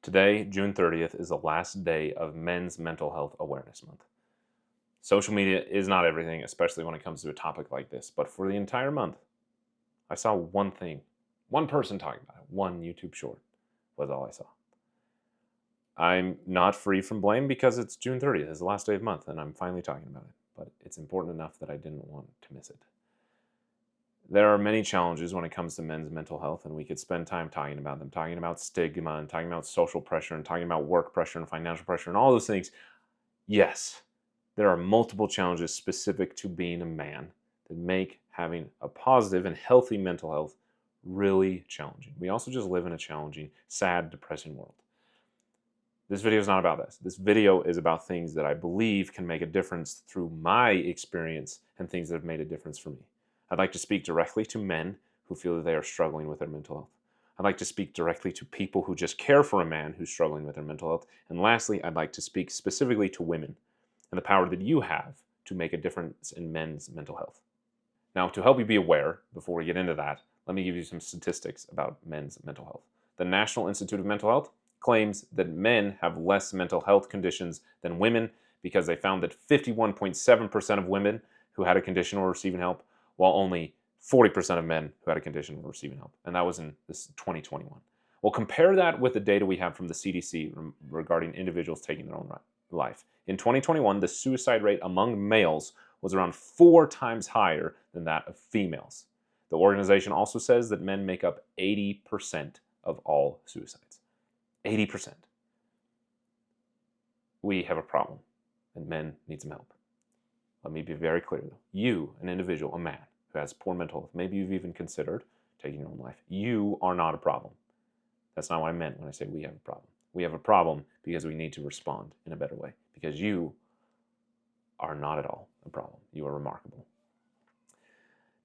Today, June 30th, is the last day of Men's Mental Health Awareness Month. Social media is not everything, especially when it comes to a topic like this, but for the entire month, I saw one thing, one person talking about it, one YouTube short was all I saw. I'm not free from blame because it's June 30th, it's the last day of the month, and I'm finally talking about it, but it's important enough that I didn't want to miss it. There are many challenges when it comes to men's mental health, and we could spend time talking about them, talking about stigma and talking about social pressure and talking about work pressure and financial pressure and all those things. Yes, there are multiple challenges specific to being a man that make having a positive and healthy mental health really challenging. We also just live in a challenging, sad, depressing world. This video is not about this. This video is about things that I believe can make a difference through my experience and things that have made a difference for me. I'd like to speak directly to men who feel that they are struggling with their mental health. I'd like to speak directly to people who just care for a man who's struggling with their mental health. And lastly, I'd like to speak specifically to women and the power that you have to make a difference in men's mental health. Now, to help you be aware, before we get into that, let me give you some statistics about men's mental health. The National Institute of Mental Health claims that men have less mental health conditions than women because they found that 51.7% of women who had a condition were receiving help, while only 40% of men who had a condition were receiving help. And that was in this 2021. Well, compare that with the data we have from the CDC regarding individuals taking their own life. In 2021, the suicide rate among males was around 4 times higher than that of females. The organization also says that men make up 80% of all suicides. 80%. We have a problem, and men need some help. Let me be very clear though. You, an individual, a man who has poor mental health, maybe you've even considered taking your own life. You are not a problem. That's not what I meant when I say we have a problem. We have a problem because we need to respond in a better way. Because you are not at all a problem. You are remarkable.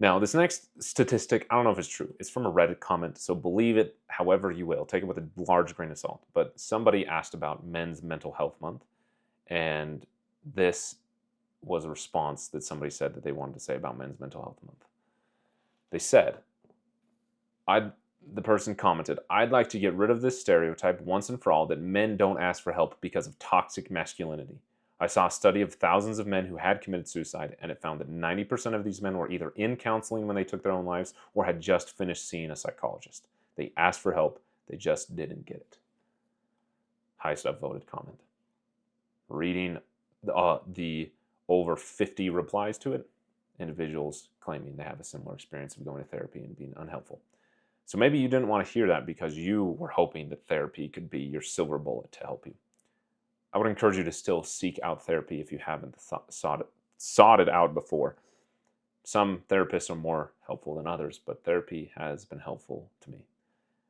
Now, this next statistic, I don't know if it's true. It's from a Reddit comment, so believe it however you will. Take it with a large grain of salt. But somebody asked about Men's Mental Health Month, and this was a response that somebody said that they wanted to say about Men's Mental Health Month. They said, the person commented, "I'd like to get rid of this stereotype once and for all that men don't ask for help because of toxic masculinity. I saw a study of thousands of men who had committed suicide, and it found that 90% of these men were either in counseling when they took their own lives or had just finished seeing a psychologist. They asked for help, they just didn't get it." Highest upvoted comment. Reading the over 50 replies to it, individuals claiming they have a similar experience of going to therapy and being unhelpful. So maybe you didn't want to hear that because you were hoping that therapy could be your silver bullet to help you. I would encourage you to still seek out therapy if you haven't sought it out before. Some therapists are more helpful than others, but therapy has been helpful to me.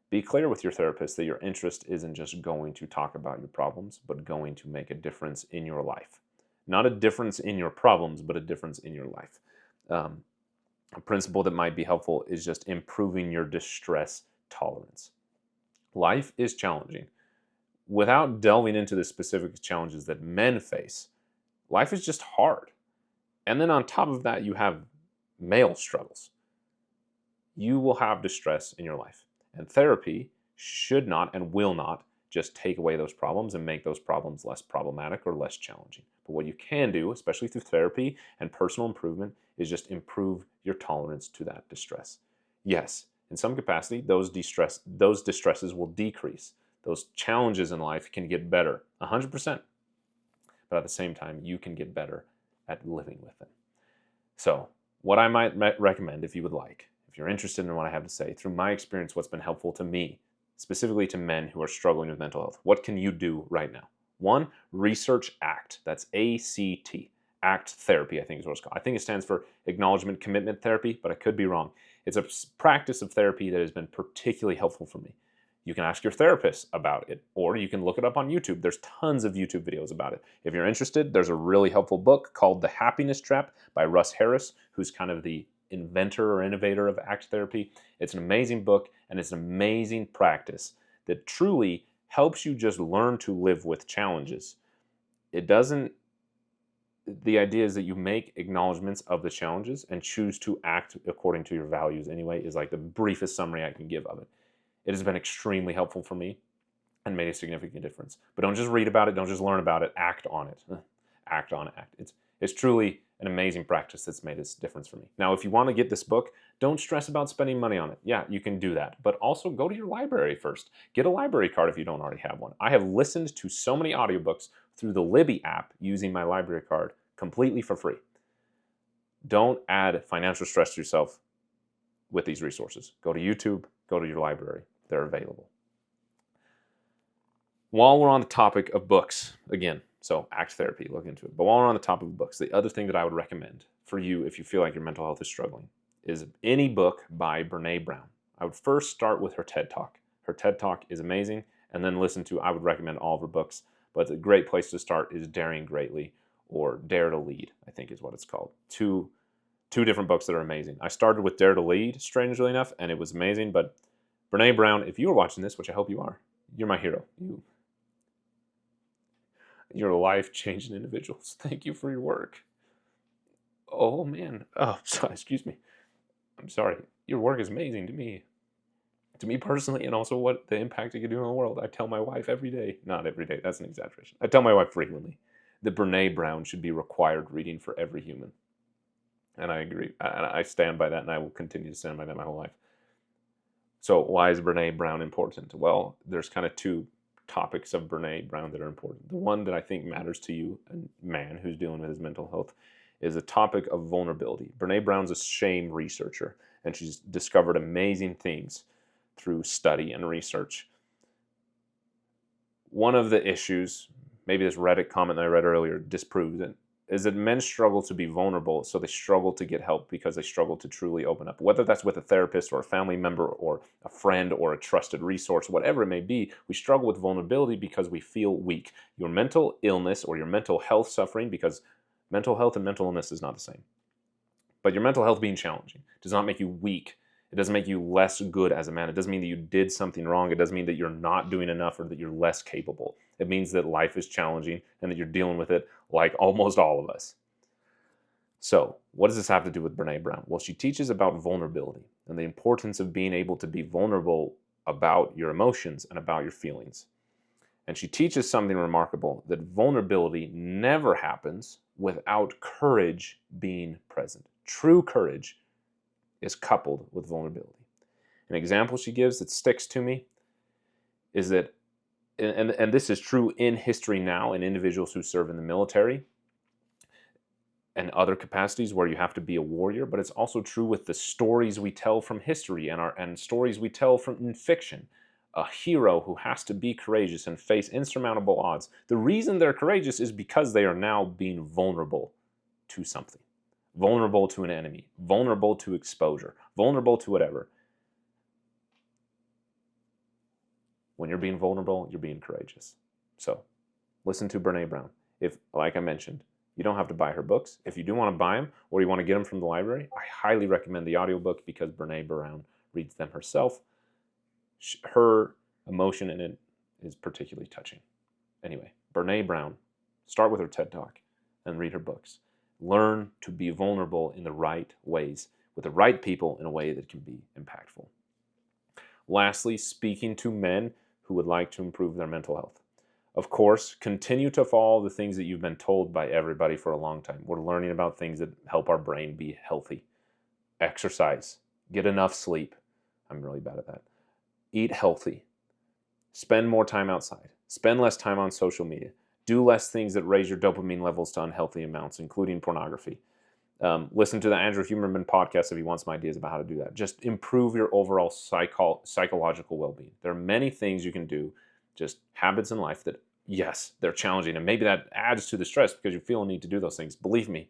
Be clear with your therapist that your interest isn't just going to talk about your problems, but going to make a difference in your life. Not a difference in your problems, but a difference in your life. A principle that might be helpful is just improving your distress tolerance. Life is challenging. Without delving into the specific challenges that men face, life is just hard. And then on top of that, you have male struggles. You will have distress in your life. And therapy should not and will not just take away those problems and make those problems less problematic or less challenging. But what you can do, especially through therapy and personal improvement, is just improve your tolerance to that distress. Yes, in some capacity, those distresses will decrease. Those challenges in life can get better, 100%. But at the same time, you can get better at living with them. So, what I might recommend, if you would like, if you're interested in what I have to say, through my experience, what's been helpful to me, specifically to men who are struggling with mental health, what can you do right now? 1, research ACT. That's ACT. ACT therapy, I think is what it's called. I think it stands for Acknowledgement Commitment Therapy, but I could be wrong. It's a practice of therapy that has been particularly helpful for me. You can ask your therapist about it, or you can look it up on YouTube. There's tons of YouTube videos about it. If you're interested, there's a really helpful book called The Happiness Trap by Russ Harris, who's kind of the inventor or innovator of ACT therapy. It's an amazing book, and it's an amazing practice that truly helps you just learn to live with challenges. The idea is that you make acknowledgments of the challenges and choose to act according to your values anyway, is like the briefest summary I can give of it. It has been extremely helpful for me. and made a significant difference. But don't just read about it, don't just learn about it, act on it. Act on it, act. It's truly an amazing practice that's made this difference for me. Now, if you want to get this book, don't stress about spending money on it. Yeah, you can do that. But also go to your library first. Get a library card if you don't already have one. I have listened to so many audiobooks through the Libby app using my library card completely for free. Don't add financial stress to yourself with these resources. Go to YouTube, go to your library. They're available. While we're on the topic of books, again, so ACT therapy, look into it. But while we're on the topic of books, the other thing that I would recommend for you if you feel like your mental health is struggling is any book by Brene Brown. I would first start with her TED Talk. Her TED Talk is amazing, and then I would recommend all of her books, but a great place to start is Daring Greatly, or Dare to Lead, I think is what it's called. Two different books that are amazing. I started with Dare to Lead, strangely enough, and it was amazing, but Brene Brown, if you are watching this, which I hope you are, you're my hero. You're life-changing individuals. Thank you for your work. Oh, man. Oh, sorry, excuse me. I'm sorry. Your work is amazing to me personally, and also what the impact it can do in the world. I tell my wife every day, not every day, that's an exaggeration. I tell my wife frequently that Brene Brown should be required reading for every human. And I agree. I stand by that, and I will continue to stand by that my whole life. So why is Brene Brown important? Well, there's kind of two topics of Brene Brown that are important. The one that I think matters to you, a man who's dealing with his mental health, is the topic of vulnerability. Brene Brown's a shame researcher, and she's discovered amazing things through study and research. One of the issues, maybe this Reddit comment that I read earlier disproves it, is that men struggle to be vulnerable, so they struggle to get help because they struggle to truly open up. Whether that's with a therapist or a family member or a friend or a trusted resource, whatever it may be, we struggle with vulnerability because we feel weak. Your mental illness or your mental health suffering, because mental health and mental illness is not the same. But your mental health being challenging does not make you weak. It doesn't make you less good as a man. It doesn't mean that you did something wrong. It doesn't mean that you're not doing enough or that you're less capable. It means that life is challenging and that you're dealing with it like almost all of us. So, what does this have to do with Brene Brown? Well, she teaches about vulnerability and the importance of being able to be vulnerable about your emotions and about your feelings. And she teaches something remarkable, that vulnerability never happens without courage being present. True courage is coupled with vulnerability. An example she gives that sticks to me is that, and this is true in history now in individuals who serve in the military and other capacities where you have to be a warrior, but it's also true with the stories we tell from history and stories we tell in fiction. A hero who has to be courageous and face insurmountable odds. The reason they're courageous is because they are now being vulnerable to something. Vulnerable to an enemy, vulnerable to exposure, vulnerable to whatever. When you're being vulnerable, you're being courageous. So, listen to Brene Brown. If, like I mentioned, you don't have to buy her books. If you do want to buy them or you want to get them from the library, I highly recommend the audiobook because Brene Brown reads them herself. Her emotion in it is particularly touching. Anyway, Brene Brown, start with her TED Talk and read her books. Learn to be vulnerable in the right ways, with the right people in a way that can be impactful. Lastly, speaking to men who would like to improve their mental health. Of course, continue to follow the things that you've been told by everybody for a long time. We're learning about things that help our brain be healthy. Exercise. Get enough sleep. I'm really bad at that. Eat healthy. Spend more time outside. Spend less time on social media. Do less things that raise your dopamine levels to unhealthy amounts, including pornography. Listen to the Andrew Huberman podcast if you want some ideas about how to do that. Just improve your overall psychological well-being. There are many things you can do, just habits in life that, yes, they're challenging. And maybe that adds to the stress because you feel a need to do those things. Believe me,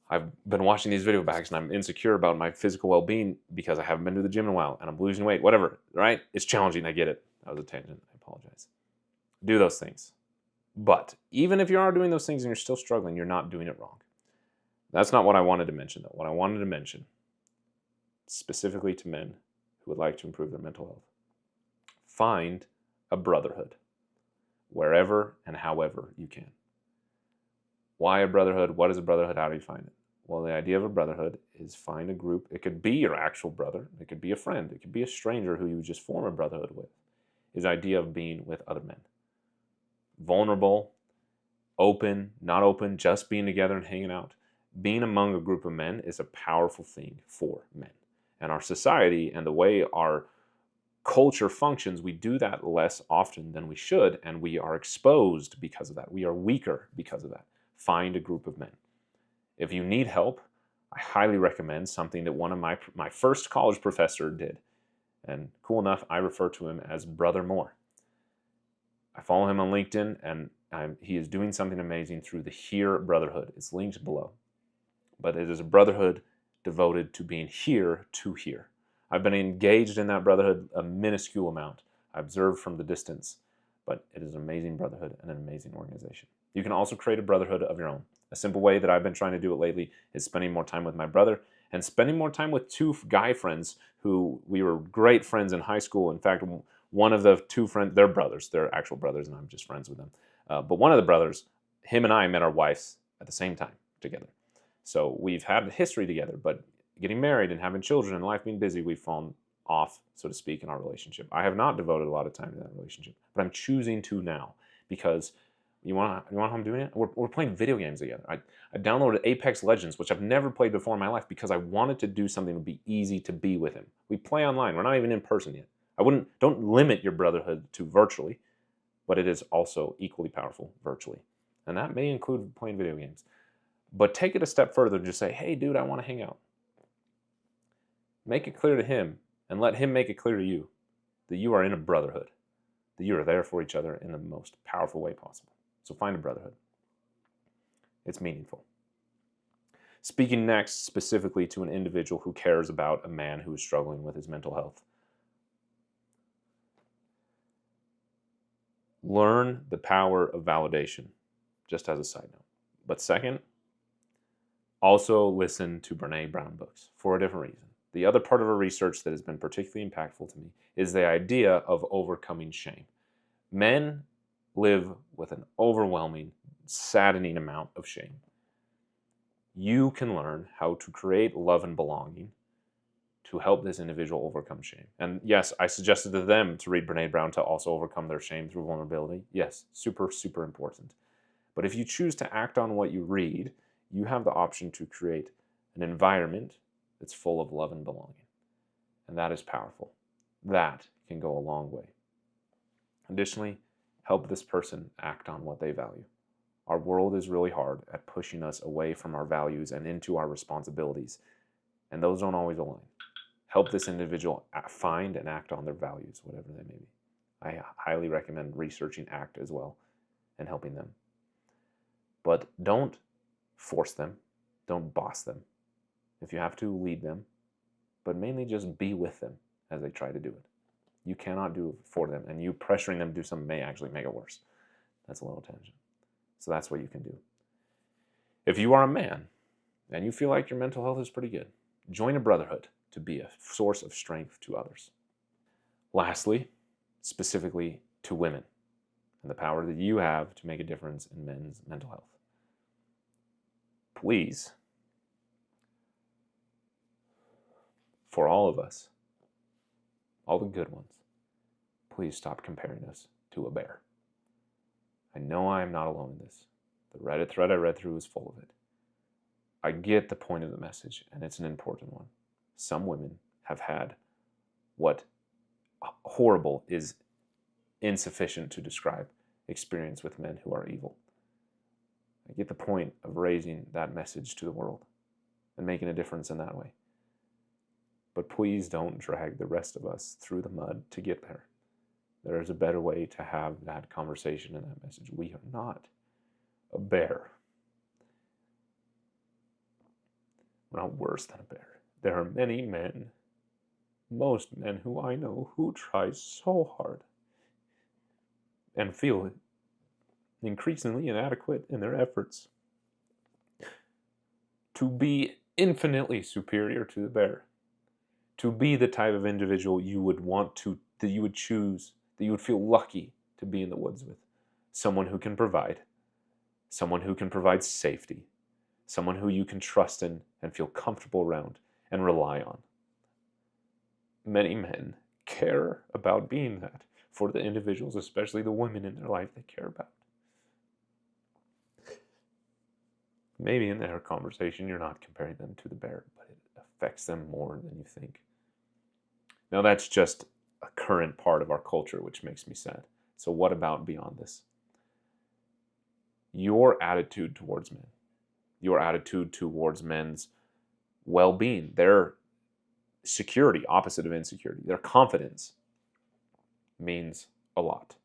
I've been watching these video bags and I'm insecure about my physical well-being because I haven't been to the gym in a while and I'm losing weight, whatever, right? It's challenging. I get it. That was a tangent. I apologize. Do those things. But even if you are doing those things and you're still struggling, you're not doing it wrong. That's not what I wanted to mention, though. What I wanted to mention, specifically to men who would like to improve their mental health, find a brotherhood, wherever and however you can. Why a brotherhood? What is a brotherhood? How do you find it? Well, the idea of a brotherhood is find a group. It could be your actual brother. It could be a friend. It could be a stranger who you just form a brotherhood with. is the idea of being with other men. Vulnerable, open, not open, just being together and hanging out. Being among a group of men is a powerful thing for men. And our society and the way our culture functions, we do that less often than we should, and we are exposed because of that. We are weaker because of that. Find a group of men. If you need help, I highly recommend something that one of my first college professor did. And cool enough, I refer to him as Brother Moore. I follow him on LinkedIn, and he is doing something amazing through the Here Brotherhood. It's linked below. But it is a brotherhood devoted to being here to here. I've been engaged in that brotherhood a minuscule amount. I observe from the distance, but it is an amazing brotherhood and an amazing organization. You can also create a brotherhood of your own. A simple way that I've been trying to do it lately is spending more time with my brother and spending more time with two guy friends who we were great friends in high school. In fact, one of the two friends, they're brothers, they're actual brothers, and I'm just friends with them. But one of the brothers, him and I met our wives at the same time together. So we've had a history together, but getting married and having children and life being busy, we've fallen off, so to speak, in our relationship. I have not devoted a lot of time to that relationship, but I'm choosing to now because you want how I'm doing it? We're playing video games together. I downloaded Apex Legends, which I've never played before in my life because I wanted to do something that would be easy to be with him. We play online. We're not even in person yet. Don't limit your brotherhood to virtually, but it is also equally powerful virtually. And that may include playing video games. But take it a step further and just say, hey, dude, I want to hang out. Make it clear to him and let him make it clear to you that you are in a brotherhood, that you are there for each other in the most powerful way possible. So find a brotherhood. It's meaningful. Speaking next specifically to an individual who cares about a man who is struggling with his mental health. Learn the power of validation, just as a side note. But second, also listen to Brene Brown books for a different reason. The other part of her research that has been particularly impactful to me is the idea of overcoming shame. Men live with an overwhelming, saddening amount of shame. You can learn how to create love and belonging to help this individual overcome shame. And yes, I suggested to them to read Brene Brown to also overcome their shame through vulnerability. Yes, super, super important. But if you choose to act on what you read, you have the option to create an environment that's full of love and belonging. And that is powerful. That can go a long way. Additionally, help this person act on what they value. Our world is really hard at pushing us away from our values and into our responsibilities, and those don't always align. Help this individual find and act on their values, whatever they may be. I highly recommend researching ACT as well and helping them. But don't force them. Don't boss them. If you have to, lead them. But mainly just be with them as they try to do it. You cannot do it for them, and you pressuring them to do something may actually make it worse. That's a little tangent. So that's what you can do. If you are a man and you feel like your mental health is pretty good, join a brotherhood to be a source of strength to others. Lastly, specifically to women and the power that you have to make a difference in men's mental health. Please, for all of us, all the good ones, please stop comparing us to a bear. I know I am not alone in this. The Reddit thread I read through is full of it. I get the point of the message, and it's an important one. Some women have had what horrible is insufficient to describe experience with men who are evil. I get the point of raising that message to the world and making a difference in that way. But please don't drag the rest of us through the mud to get there. There is a better way to have that conversation and that message. We are not a bear. We're not worse than a bear. There are many men, most men who I know, who try so hard and feel increasingly inadequate in their efforts to be infinitely superior to the bear, to be the type of individual you would want to, that you would choose, that you would feel lucky to be in the woods with. Someone who can provide safety, someone who you can trust in and feel comfortable around and rely on. Many men care about being that, for the individuals, especially the women in their life they care about. Maybe in their conversation you're not comparing them to the bear, but it affects them more than you think. Now that's just a current part of our culture, which makes me sad. So what about beyond this? Your attitude towards men, your attitude towards men's well-being, their security, opposite of insecurity, their confidence means a lot.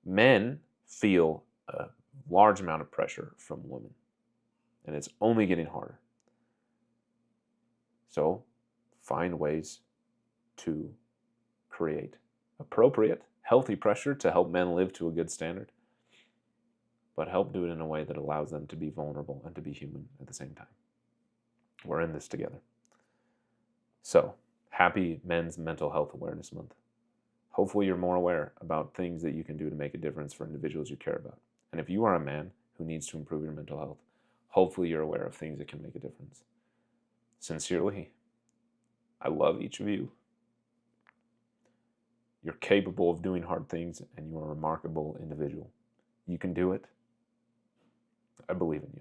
Men feel a large amount of pressure from women, and it's only getting harder. So find ways to create appropriate, healthy pressure to help men live to a good standard, but help do it in a way that allows them to be vulnerable and to be human at the same time. We're in this together. So, happy Men's Mental Health Awareness Month. Hopefully you're more aware about things that you can do to make a difference for individuals you care about. And if you are a man who needs to improve your mental health, hopefully you're aware of things that can make a difference. Sincerely, I love each of you. You're capable of doing hard things, and you're a remarkable individual. You can do it. I believe in you.